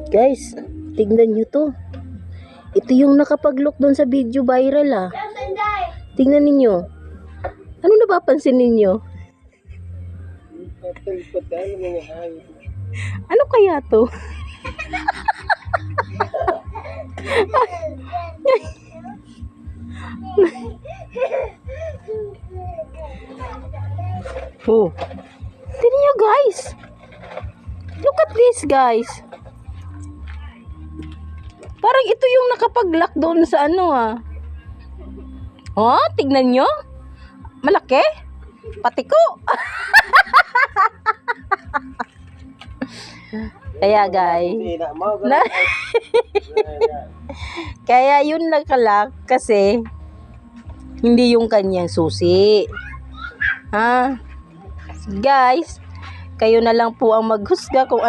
Guys, tignan nyo to. Ito yung nakapag-look doon sa video viral ah. Tignan ninyo. Ano napapansin ninyo? Ano kaya to? Oh. Tignan nyo guys. Look at this guys. Parang ito yung nakapag-lock doon sa ano ah. Oh, tignan nyo. Malaki. Patiko. Kaya guys. Kaya yun nakalock kasi hindi yung kanyang susi. Ha? Guys, kayo na lang po ang maghusga kung